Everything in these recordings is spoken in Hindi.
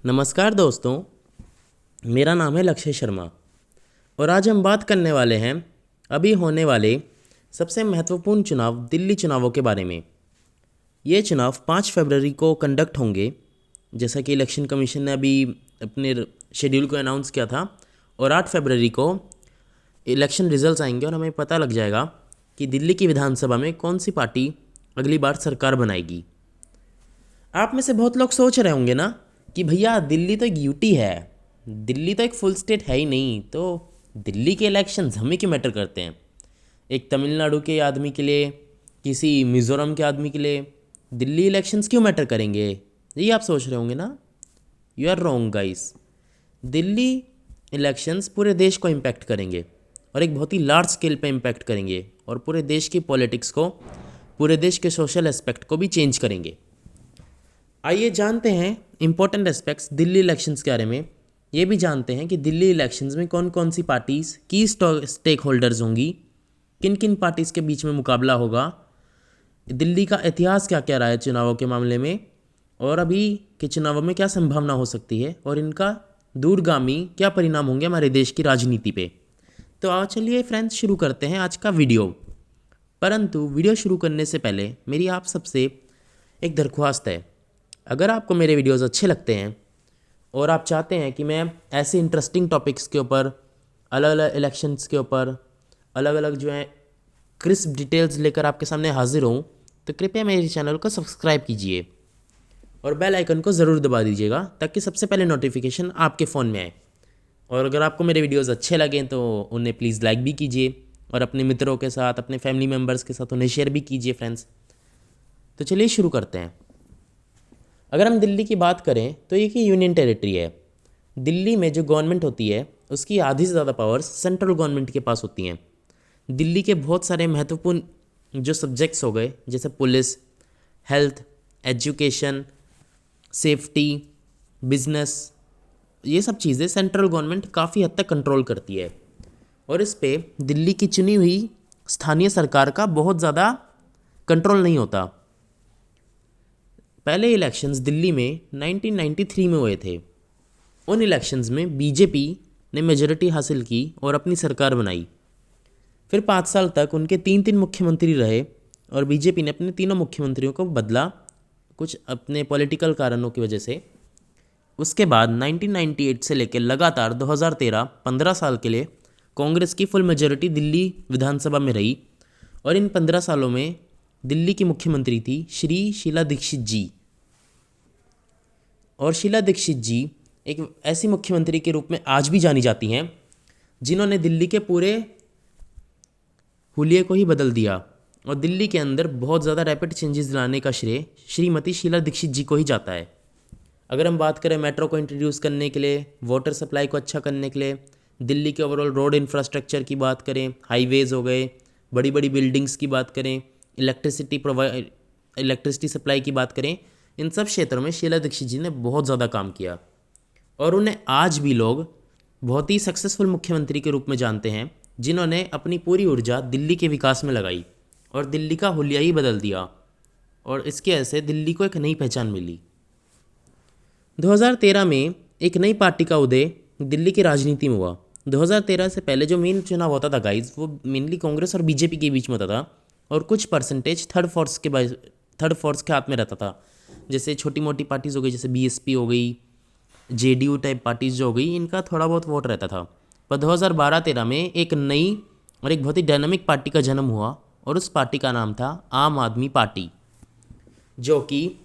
नमस्कार दोस्तों, मेरा नाम है लक्ष्य शर्मा और आज हम बात करने वाले हैं अभी होने वाले सबसे महत्वपूर्ण चुनाव दिल्ली चुनावों के बारे में। ये चुनाव 5 फरवरी को कंडक्ट होंगे, जैसा कि इलेक्शन कमीशन ने अभी अपने शेड्यूल को अनाउंस किया था। और 8 फरवरी को इलेक्शन रिजल्ट्स आएंगे और हमें पता लग जाएगा कि दिल्ली की विधानसभा में कौन सी पार्टी अगली बार सरकार बनाएगी। आप में से बहुत लोग सोच रहे होंगे ना कि भैया दिल्ली तो एक यूटी है, दिल्ली तो एक फुल स्टेट है ही नहीं, तो दिल्ली के इलेक्शंस हमें क्यों मैटर करते हैं। एक तमिलनाडु के आदमी के लिए, किसी मिज़ोरम के आदमी के लिए दिल्ली इलेक्शंस क्यों मैटर करेंगे, यही आप सोच रहे होंगे ना। You are wrong guys. Delhi elections पूरे देश को इम्पैक्ट करेंगे और एक बहुत ही लार्ज स्केल पे इम्पैक्ट करेंगे और पूरे देश की पॉलिटिक्स को, पूरे देश के सोशल एस्पेक्ट को भी चेंज करेंगे। आइए जानते हैं इंपॉर्टेंट एस्पेक्ट्स दिल्ली इलेक्शंस के बारे में। ये भी जानते हैं कि दिल्ली इलेक्शंस में कौन कौन सी पार्टीज़ की स्टेक होल्डर्स होंगी, किन किन पार्टीज़ के बीच में मुकाबला होगा, दिल्ली का इतिहास क्या क्या रहा है चुनावों के मामले में, और अभी के चुनावों में क्या संभावना हो सकती है और इनका दूरगामी क्या परिणाम होंगे हमारे देश की राजनीति पे। तो आओ चलिए फ्रेंड्स, शुरू करते हैं आज का वीडियो। परंतु वीडियो शुरू करने से पहले मेरी आप सबसे एक दरख्वास्त है। अगर आपको मेरे वीडियोस अच्छे लगते हैं और आप चाहते हैं कि मैं ऐसे इंटरेस्टिंग टॉपिक्स के ऊपर, अलग अलग इलेक्शंस के ऊपर, अलग अलग जो है क्रिस्प डिटेल्स लेकर आपके सामने हाजिर हूँ, तो कृपया मेरे चैनल को सब्सक्राइब कीजिए और बेल आइकन को ज़रूर दबा दीजिएगा ताकि सबसे पहले नोटिफिकेशन आपके फ़ोन में आए। और अगर आपको मेरे वीडियोस अच्छे लगें तो उन्हें प्लीज़ लाइक भी कीजिए और अपने मित्रों के साथ, अपने फैमिली मेम्बर्स के साथ उन्हें शेयर भी कीजिए फ्रेंड्स। तो चलिए शुरू करते हैं। अगर हम दिल्ली की बात करें तो ये कि यूनियन टेरिटरी है। दिल्ली में जो गवर्नमेंट होती है उसकी आधी से ज़्यादा पावर्स सेंट्रल गवर्नमेंट के पास होती हैं। दिल्ली के बहुत सारे महत्वपूर्ण जो सब्जेक्ट्स हो गए, जैसे police, health, education, safety, business, ये सब चीज़ें सेंट्रल गवर्नमेंट काफ़ी हद तक कंट्रोल करती है और इस पे दिल्ली की चुनी हुई स्थानीय सरकार का बहुत ज़्यादा कंट्रोल नहीं होता। पहले इलेक्शंस दिल्ली में 1993 में हुए थे। उन इलेक्शंस में बीजेपी ने मेजॉरिटी हासिल की और अपनी सरकार बनाई। फिर 5 साल तक उनके 3 मुख्यमंत्री रहे और बीजेपी ने अपने तीनों मुख्यमंत्रियों को बदला, कुछ अपने पॉलिटिकल कारणों की वजह से। उसके बाद 1998 से लेकर लगातार 2013 15 साल के लिए कांग्रेस की फुल मेजॉरिटी दिल्ली विधानसभा में रही और इन 15 सालों में दिल्ली की मुख्यमंत्री थी श्री शीला दीक्षित जी। और शीला दीक्षित जी एक ऐसी मुख्यमंत्री के रूप में आज भी जानी जाती हैं जिन्होंने दिल्ली के पूरे हुलिये को ही बदल दिया और दिल्ली के अंदर बहुत ज़्यादा रैपिड चेंजेस लाने का श्रेय श्रीमती शीला दीक्षित जी को ही जाता है। अगर हम बात करें मेट्रो को इंट्रोड्यूस करने के लिए, वाटर सप्लाई को अच्छा करने के लिए, दिल्ली के ओवरऑल रोड इंफ्रास्ट्रक्चर की बात करें, हाईवेज़ हो गए, बड़ी बड़ी बिल्डिंग्स की बात करें, इलेक्ट्रिसिटी सप्लाई की बात करें, इन सब क्षेत्रों में शीला दीक्षित जी ने बहुत ज़्यादा काम किया और उन्हें आज भी लोग बहुत ही सक्सेसफुल मुख्यमंत्री के रूप में जानते हैं, जिन्होंने अपनी पूरी ऊर्जा दिल्ली के विकास में लगाई और दिल्ली का हुलिया ही बदल दिया और इसके ऐसे दिल्ली को एक नई पहचान मिली। 2013 में एक नई पार्टी का उदय दिल्ली की राजनीति में हुआ। 2013 से पहले जो मेन चुनाव होता था गाइज, वो मेनली कांग्रेस और बीजेपी के बीच में होता था और कुछ परसेंटेज थर्ड फोर्स के हाथ में रहता था। जैसे छोटी मोटी पार्टीज़ हो गई, जैसे बीएसपी हो गई, जेडीयू टाइप पार्टीज़ जो हो गई, इनका थोड़ा बहुत वोट रहता था। पर 2012-13 में एक नई और एक बहुत ही डायनामिक पार्टी का जन्म हुआ और उस पार्टी का नाम था आम आदमी पार्टी, जो कि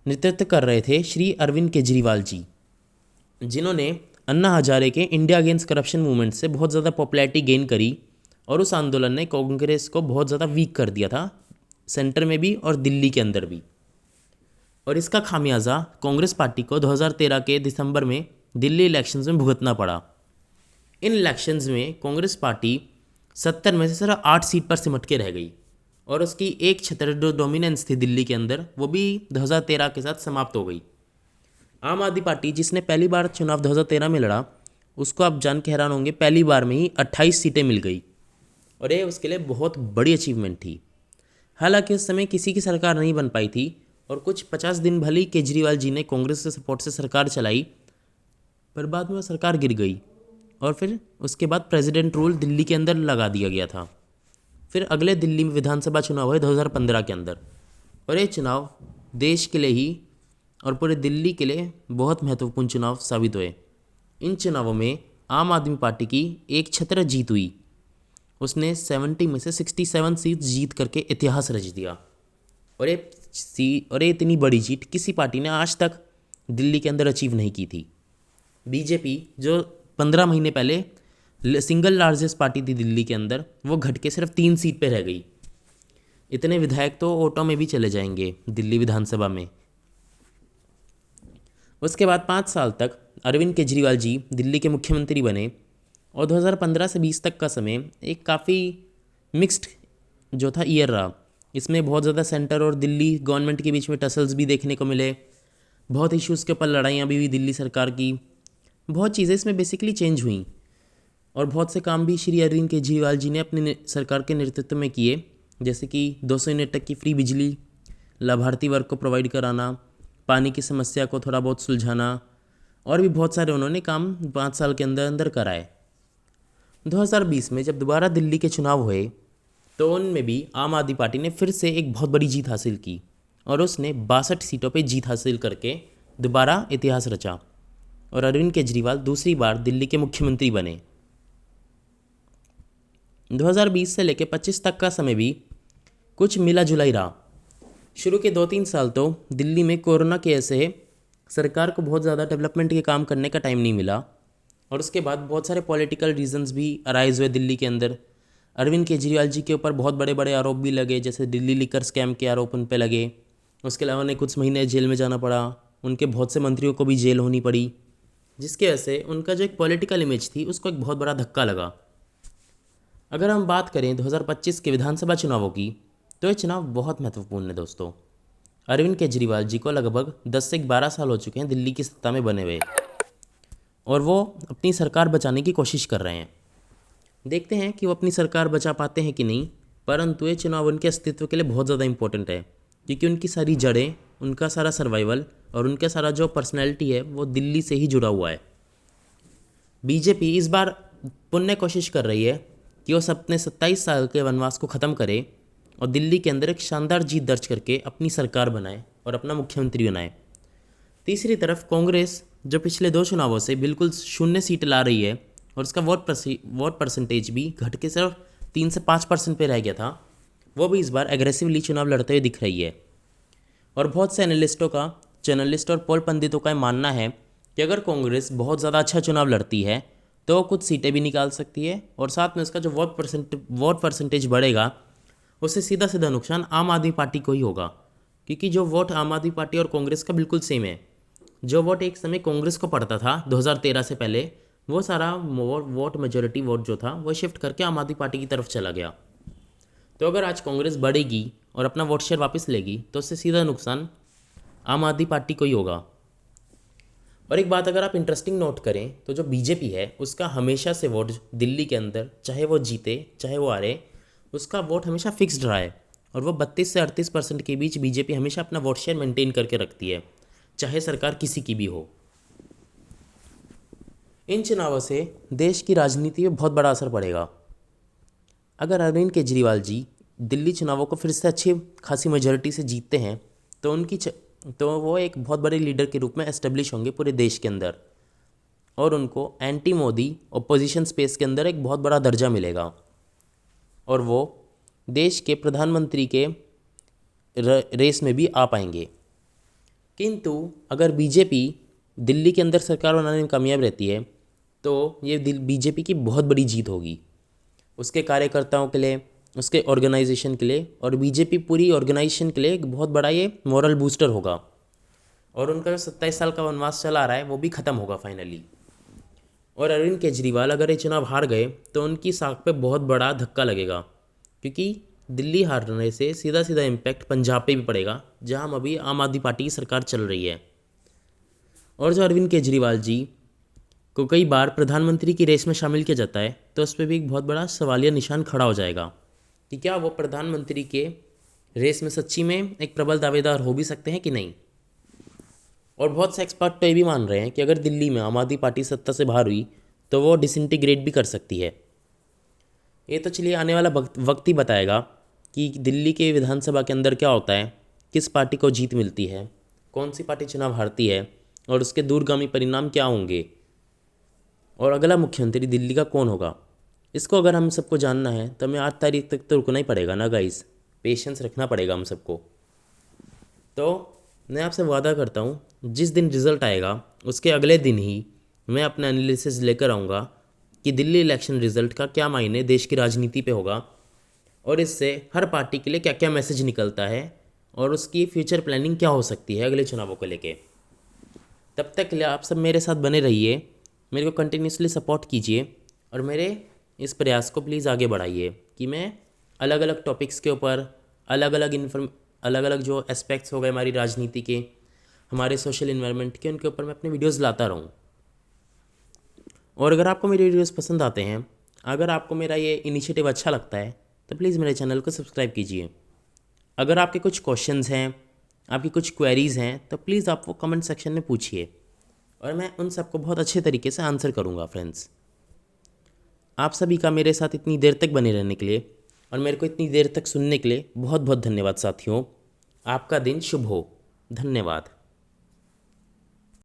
नेतृत्व कर रहे थे श्री अरविंद केजरीवाल जी, जिन्होंने अन्ना हजारे के इंडिया अगेंस्ट करप्शन मूवमेंट से बहुत ज़्यादा पॉपुलैरिटी गेन करी और उस आंदोलन ने कांग्रेस को बहुत ज़्यादा वीक कर दिया था, सेंटर में भी और दिल्ली के अंदर भी। और इसका खामियाजा कांग्रेस पार्टी को 2013 के दिसंबर में दिल्ली इलेक्शंस में भुगतना पड़ा। इन इलेक्शंस में कांग्रेस पार्टी 70 में से सिर्फ 8 सीट पर सिमट के रह गई और उसकी एक क्षेत्र जो डोमिनेंस थी दिल्ली के अंदर, वो भी 2013 के साथ समाप्त हो गई। आम आदमी पार्टी जिसने पहली बार चुनाव 2013 में लड़ा, उसको आप जान के हैरान होंगे, पहली बार में ही 28 सीटें मिल गई और ये उसके लिए बहुत बड़ी अचीवमेंट थी। हालांकि उस समय किसी की सरकार नहीं बन पाई थी और कुछ 50 दिन भले ही केजरीवाल जी ने कांग्रेस के सपोर्ट से सरकार चलाई, पर बाद में वो सरकार गिर गई और फिर उसके बाद प्रेसिडेंट रूल दिल्ली के अंदर लगा दिया गया था। फिर अगले दिल्ली में विधानसभा चुनाव हुए 2015 के अंदर, और ये चुनाव देश के लिए ही और पूरे दिल्ली के लिए बहुत महत्वपूर्ण चुनाव साबित हुए। इन चुनावों में आम आदमी पार्टी की एक छत्र जीत हुई। उसने 70 में से 67 सीट जीत करके इतिहास रच दिया। और ये इतनी बड़ी जीत किसी पार्टी ने आज तक दिल्ली के अंदर अचीव नहीं की थी। बीजेपी जो 15 महीने पहले सिंगल लार्जेस्ट पार्टी थी दिल्ली के अंदर, वो घट के सिर्फ 3 सीट पे रह गई। इतने विधायक तो ऑटो में भी चले जाएंगे दिल्ली विधानसभा में। उसके बाद 5 साल तक अरविंद केजरीवाल जी दिल्ली के मुख्यमंत्री बने और 2015 से 20 तक का समय एक काफ़ी मिक्स्ड जो था ईयर रहा। इसमें बहुत ज़्यादा सेंटर और दिल्ली गवर्नमेंट के बीच में टसल्स भी देखने को मिले, बहुत इश्यूज़ के ऊपर लड़ाइयाँ भी हुई दिल्ली सरकार की, बहुत चीज़ें इसमें बेसिकली चेंज हुई और बहुत से काम भी श्री अरविंद केजरीवाल जी ने अपने सरकार के नेतृत्व में किए, जैसे कि 200 यूनिट तक की फ्री बिजली, लाभार्थी वर्ग को प्रोवाइड कराना, पानी की समस्या को थोड़ा बहुत सुलझाना, और भी बहुत सारे उन्होंने काम 5 साल के अंदर अंदर कराए। 2020 में जब दोबारा दिल्ली के चुनाव हुए तो उनमें भी आम आदमी पार्टी ने फिर से एक बहुत बड़ी जीत हासिल की और उसने 62 सीटों पे जीत हासिल करके दोबारा इतिहास रचा और अरविंद केजरीवाल दूसरी बार दिल्ली के मुख्यमंत्री बने। 2020 से लेकर 25 तक का समय भी कुछ मिला जुला ही रहा। शुरू के 2-3 साल तो दिल्ली में कोरोना के ऐसे सरकार को बहुत ज़्यादा डेवलपमेंट के काम करने का टाइम नहीं मिला और उसके बाद बहुत सारे पॉलिटिकल रीजंस भी अराइज हुए दिल्ली के अंदर। अरविंद केजरीवाल जी के ऊपर बहुत बड़े बड़े आरोप भी लगे, जैसे दिल्ली लिकर स्कैम के आरोप उन पे लगे। उसके अलावा उन्हें कुछ महीने जेल में जाना पड़ा, उनके बहुत से मंत्रियों को भी जेल होनी पड़ी, जिसकी वजह से उनका जो एक पॉलिटिकल इमेज थी उसको एक बहुत बड़ा धक्का लगा। अगर हम बात करें 2025 के विधानसभा चुनावों की, तो ये चुनाव बहुत महत्वपूर्ण है दोस्तों। अरविंद केजरीवाल जी को लगभग 10 से 12 साल हो चुके हैं दिल्ली की सत्ता में बने हुए और वो अपनी सरकार बचाने की कोशिश कर रहे हैं। देखते हैं कि वो अपनी सरकार बचा पाते हैं कि नहीं, परंतु ये चुनाव उनके अस्तित्व के लिए बहुत ज़्यादा इंपॉर्टेंट है क्योंकि उनकी सारी जड़ें, उनका सारा सर्वाइवल और उनका सारा जो पर्सनैलिटी है वो दिल्ली से ही जुड़ा हुआ है। बीजेपी इस बार पुण्य कोशिश कर रही है कि वो अपने 27 साल के वनवास को ख़त्म करे और दिल्ली के अंदर एक शानदार जीत दर्ज करके अपनी सरकार बनाए और अपना मुख्यमंत्री बनाए। तीसरी तरफ कांग्रेस जो पिछले 2 चुनावों से बिल्कुल 0 सीट ला रही है और उसका वोट परसेंटेज भी घट के सिर्फ 3 से 5% पे रह गया था, वो भी इस बार एग्रेसिवली चुनाव लड़ते हुए दिख रही है। और बहुत से जर्नलिस्ट और पोल पंडितों का मानना है कि अगर कांग्रेस बहुत ज़्यादा अच्छा चुनाव लड़ती है तो कुछ सीटें भी निकाल सकती है और साथ में उसका जो वोट परसेंटेज बढ़ेगा उससे सीधा सीधा नुकसान आम आदमी पार्टी को ही होगा, क्योंकि जो वोट आम आदमी पार्टी और कांग्रेस का बिल्कुल सेम है। जो वोट एक समय कांग्रेस को पड़ता था 2013 से पहले, वो सारा वोट मेजोरिटी वोट जो था वो शिफ्ट करके आम आदमी पार्टी की तरफ चला गया। तो अगर आज कांग्रेस बढ़ेगी और अपना वोट शेयर वापस लेगी तो उससे सीधा नुकसान आम आदमी पार्टी को ही होगा। और एक बात अगर आप इंटरेस्टिंग नोट करें तो जो बीजेपी है उसका हमेशा से वोट दिल्ली के अंदर, चाहे वो जीते चाहे वो हारे, उसका वोट हमेशा फिक्स्ड रहा है और वो 32 से 38% के बीच बीजेपी हमेशा अपना वोट शेयर मेंटेन करके रखती है, चाहे सरकार किसी की भी हो। इन चुनावों से देश की राजनीति में बहुत बड़ा असर पड़ेगा। अगर अरविंद केजरीवाल जी दिल्ली चुनावों को फिर से अच्छी खासी मेजॉरिटी से जीतते हैं तो वो एक बहुत बड़े लीडर के रूप में एस्टेब्लिश होंगे पूरे देश के अंदर और उनको एंटी मोदी ओपोजिशन स्पेस के अंदर एक बहुत बड़ा दर्जा मिलेगा और वो देश के प्रधानमंत्री के रेस में भी आ पाएंगे। किंतु अगर बीजेपी दिल्ली के अंदर सरकार बनाने में कामयाब रहती है तो ये बीजेपी की बहुत बड़ी जीत होगी, उसके कार्यकर्ताओं के लिए, उसके ऑर्गेनाइजेशन के लिए और बीजेपी पूरी ऑर्गेनाइजेशन के लिए एक बहुत बड़ा ये मॉरल बूस्टर होगा और उनका जो 27 साल का वनवास चला आ रहा है वो भी ख़त्म होगा फाइनली। और अरविंद केजरीवाल अगर ये चुनाव हार गए तो उनकी साख पे बहुत बड़ा धक्का लगेगा, क्योंकि दिल्ली हारने से सीधा सीधा इम्पैक्ट पंजाब पे भी पड़ेगा जहां अभी आम आदमी पार्टी की सरकार चल रही है। और जो अरविंद केजरीवाल जी को कई बार प्रधानमंत्री की रेस में शामिल किया जाता है तो उस पर भी एक बहुत बड़ा सवालिया निशान खड़ा हो जाएगा कि क्या वो प्रधानमंत्री के रेस में सच्ची में एक प्रबल दावेदार हो भी सकते हैं कि नहीं। और बहुत से एक्सपर्ट तो ये भी मान रहे हैं कि अगर दिल्ली में आम आदमी पार्टी सत्ता से बाहर हुई तो वो डिसइंटीग्रेट भी कर सकती है। ये तो चलिए आने वाला वक्त ही बताएगा कि दिल्ली के विधानसभा के अंदर क्या होता है, किस पार्टी को जीत मिलती है, कौन सी पार्टी चुनाव हारती है और उसके दूरगामी परिणाम क्या होंगे, और अगला मुख्यमंत्री दिल्ली का कौन होगा। इसको अगर हम सबको जानना है तो हमें 8 तारीख तक तो रुकना ही पड़ेगा ना गाइस, पेशेंस रखना पड़ेगा हम सबको। तो मैं आपसे वादा करता हूँ जिस दिन रिज़ल्ट आएगा उसके अगले दिन ही मैं अपना एनालिसिस लेकर आऊँगा कि दिल्ली इलेक्शन रिज़ल्ट का क्या मायने देश की राजनीति पे होगा और इससे हर पार्टी के लिए क्या क्या मैसेज निकलता है और उसकी फ्यूचर प्लानिंग क्या हो सकती है अगले चुनावों को लेके। तब तक के लिए आप सब मेरे साथ बने रहिए, मेरे को कंटिन्यूसली सपोर्ट कीजिए और मेरे इस प्रयास को प्लीज़ आगे बढ़ाइए कि मैं अलग अलग टॉपिक्स के ऊपर अलग अलग जो एस्पेक्ट्स हो गए हमारी राजनीति के, हमारे सोशल इन्वायरमेंट के, उनके ऊपर मैं अपने वीडियोस लाता रहूं। और अगर आपको मेरे वीडियोस पसंद आते हैं, अगर आपको मेरा ये इनिशिएटिव अच्छा लगता है तो प्लीज़ मेरे चैनल को सब्सक्राइब कीजिए। अगर आपके कुछ क्वेश्चंस हैं, आपकी कुछ क्वेरीज़ हैं तो प्लीज़ आप वो कमेंट सेक्शन में पूछिए और मैं उन सबको बहुत अच्छे तरीके से आंसर करूँगा। फ्रेंड्स, आप सभी का मेरे साथ इतनी देर तक बने रहने के लिए और मेरे को इतनी देर तक सुनने के लिए बहुत बहुत धन्यवाद साथियों। आपका दिन शुभ हो। धन्यवाद।